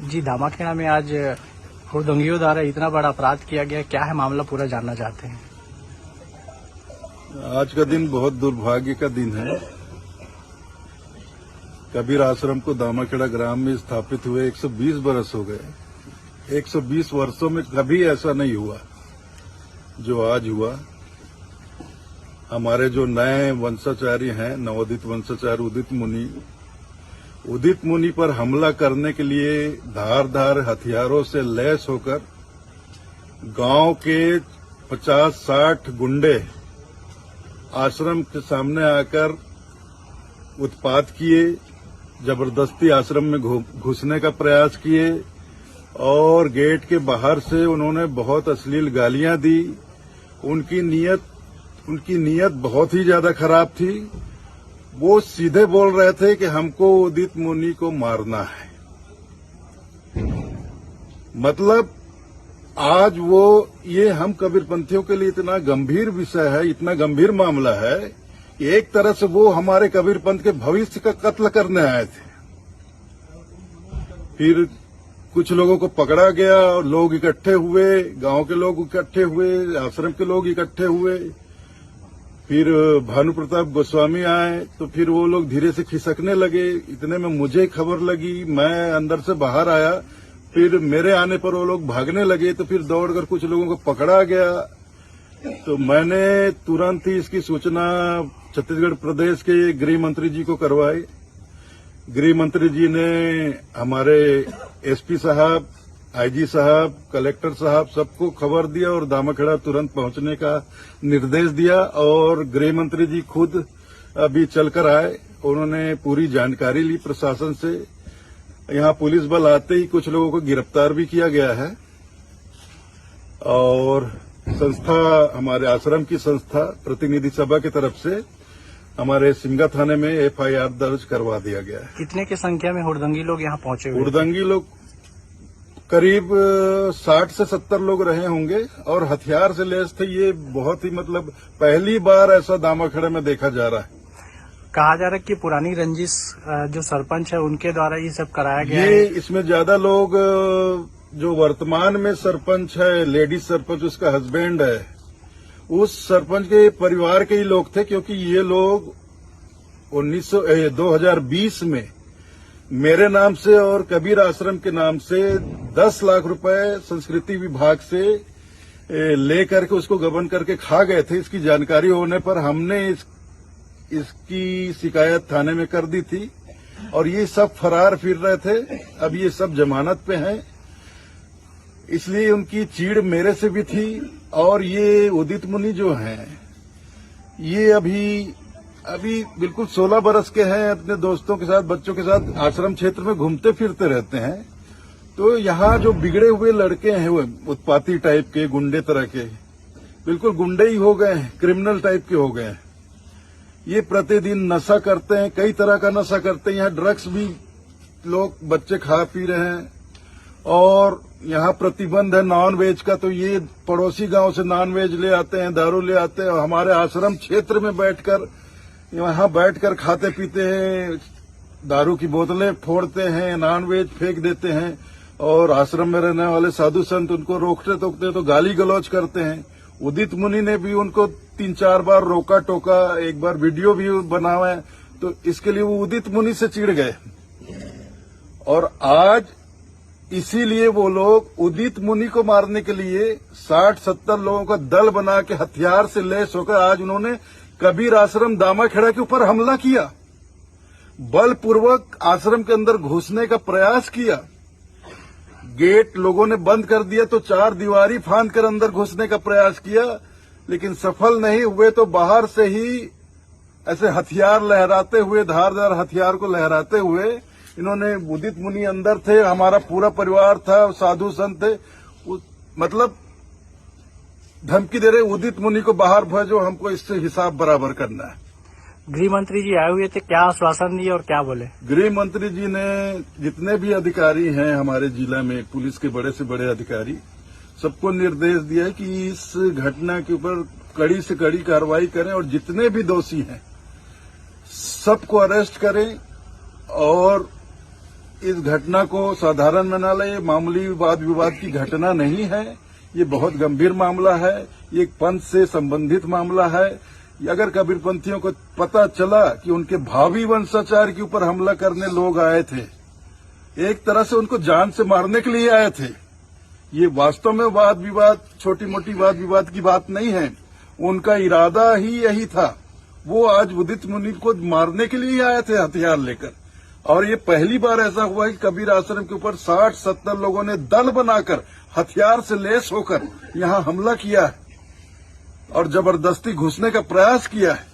जी, दामाखेड़ा में आज हुड़दंगियों द्वारा इतना बड़ा अपराध किया गया, क्या है मामला, पूरा जानना चाहते हैं। आज का दिन बहुत दुर्भाग्य का दिन है। कबीर आश्रम को दामाखेड़ा ग्राम में स्थापित हुए 120 बरस हो गए। 120 वर्षों में कभी ऐसा नहीं हुआ जो आज हुआ। हमारे जो नए वंशाचार्य हैं, नवोदित वंशाचार्य उदित मुनि पर हमला करने के लिए धारदार हथियारों से लैस होकर गांव के 50-60 गुंडे आश्रम के सामने आकर उत्पात किए, जबरदस्ती आश्रम में घुसने का प्रयास किए और गेट के बाहर से उन्होंने बहुत अश्लील गालियां दी। उनकी नीयत बहुत ही ज्यादा खराब थी। वो सीधे बोल रहे थे कि हमको उदित मुनि को मारना है। मतलब आज ये हम कबीरपंथियों के लिए इतना गंभीर विषय है, इतना गंभीर मामला है कि एक तरह से वो हमारे कबीरपंथ के भविष्य का कत्ल करने आए थे। फिर कुछ लोगों को पकड़ा गया और लोग इकट्ठे हुए, गांव के लोग इकट्ठे हुए, आश्रम के लोग इकट्ठे हुए। फिर भानु प्रताप गोस्वामी आए तो फिर वो लोग धीरे से खिसकने लगे। इतने में मुझे खबर लगी, मैं अंदर से बाहर आया। फिर मेरे आने पर वो लोग भागने लगे तो फिर दौड़कर कुछ लोगों को पकड़ा गया। तो मैंने तुरंत ही इसकी सूचना छत्तीसगढ़ प्रदेश के गृह मंत्री जी को करवाई। गृह मंत्री जी ने हमारे एसपी साहब, आईजी साहब, कलेक्टर साहब सबको खबर दिया और दामाखेड़ा तुरंत पहुंचने का निर्देश दिया। और गृह मंत्री जी खुद अभी चलकर आए, उन्होंने पूरी जानकारी ली प्रशासन से। यहां पुलिस बल आते ही कुछ लोगों को गिरफ्तार भी किया गया है और संस्था, हमारे आश्रम की संस्था प्रतिनिधि सभा की तरफ से हमारे सिमगा थाने में एफआईआर दर्ज करवा दिया गया है। कितने की संख्या में हुड़दंगी लोग यहाँ पहुंचे हुए? हुड़दंगी लोग करीब 60 से 70 लोग रहे होंगे और हथियार से लैस थे। ये बहुत ही मतलब पहली बार ऐसा दामाखेड़ा में देखा जा रहा है। कहा जा रहा है कि पुरानी रंजिश जो सरपंच है उनके द्वारा ये सब कराया गया है। इसमें ज्यादा लोग जो वर्तमान में सरपंच है, लेडीज सरपंच, उसका हस्बैंड है, उस सरपंच के परिवार के ही लोग थे। क्योंकि ये लोग 2020 में मेरे नाम से और कबीर आश्रम के नाम से 10 लाख रुपए संस्कृति विभाग से लेकर के उसको गबन करके खा गए थे। इसकी जानकारी होने पर हमने इसकी शिकायत थाने में कर दी थी और ये सब फरार फिर रहे थे। अब ये सब जमानत पे हैं, इसलिए उनकी चीड़ मेरे से भी थी। और ये उदित मुनि जो हैं, ये अभी बिल्कुल 16 बरस के हैं, अपने दोस्तों के साथ, बच्चों के साथ आश्रम क्षेत्र में घूमते फिरते रहते हैं। तो यहाँ जो बिगड़े हुए लड़के हैं, वो उत्पाती टाइप के, गुंडे तरह के, बिल्कुल गुंडे ही हो गए हैं, क्रिमिनल टाइप के हो गए हैं। ये प्रतिदिन नशा करते हैं, कई तरह का नशा करते हैं। यहाँ ड्रग्स भी लोग, बच्चे खा पी रहे हैं और यहाँ प्रतिबंध है नॉन वेज का। तो ये पड़ोसी गांव से नॉन वेज ले आते हैं, दारू ले आते हैं और हमारे आश्रम क्षेत्र में बैठकर खाते पीते हैं, दारू की बोतलें फोड़ते हैं, नॉन वेज फेंक देते हैं। और आश्रम में रहने वाले साधु संत उनको रोकते टोकते तो गाली गलौज करते हैं। उदित मुनि ने भी उनको 3-4 बार रोका टोका, एक बार वीडियो भी बनावा है। तो इसके लिए वो उदित मुनि से चिढ़ गए और आज इसीलिए वो लोग उदित मुनि को मारने के लिए 60-70 लोगों का दल बना के हथियार से लैस होकर आज उन्होंने कबीर आश्रम दामाखेड़ा के ऊपर हमला किया। बलपूर्वक आश्रम के अंदर घुसने का प्रयास किया। गेट लोगों ने बंद कर दिया तो 4 दीवारी फांद कर अंदर घुसने का प्रयास किया, लेकिन सफल नहीं हुए। तो बाहर से ही ऐसे हथियार लहराते हुए, धारदार हथियार को लहराते हुए इन्होंने, उदित मुनि अंदर थे, हमारा पूरा परिवार था, साधु संत थे, मतलब धमकी दे रहे उदित मुनि को बाहर भेजो, हमको इससे हिसाब बराबर करना है। गृह मंत्री जी आए हुए थे, क्या आश्वासन दिए और क्या बोले? गृह मंत्री जी ने जितने भी अधिकारी हैं हमारे जिला में, पुलिस के बड़े से बड़े अधिकारी, सबको निर्देश दिया है कि इस घटना के ऊपर कड़ी से कड़ी कार्रवाई करें और जितने भी दोषी हैं सबको अरेस्ट करें और इस घटना को साधारण में न ले, मामूली वाद विवाद की घटना नहीं है। ये बहुत गंभीर मामला है। ये एक पंथ से संबंधित मामला है। अगर कबीरपंथियों को पता चला कि उनके भावी वंशाचार्य के ऊपर हमला करने लोग आए थे, एक तरह से उनको जान से मारने के लिए आए थे। ये वास्तव में वाद विवाद, छोटी मोटी वाद विवाद की बात नहीं है। उनका इरादा ही यही था। वो आज उदित मुनि को मारने के लिए आए थे हथियार लेकर। और ये पहली बार ऐसा हुआ है कि कबीर आश्रम के ऊपर 60-70 लोगों ने दल बनाकर हथियार से लैस होकर यहां हमला किया है और जबरदस्ती घुसने का प्रयास किया है।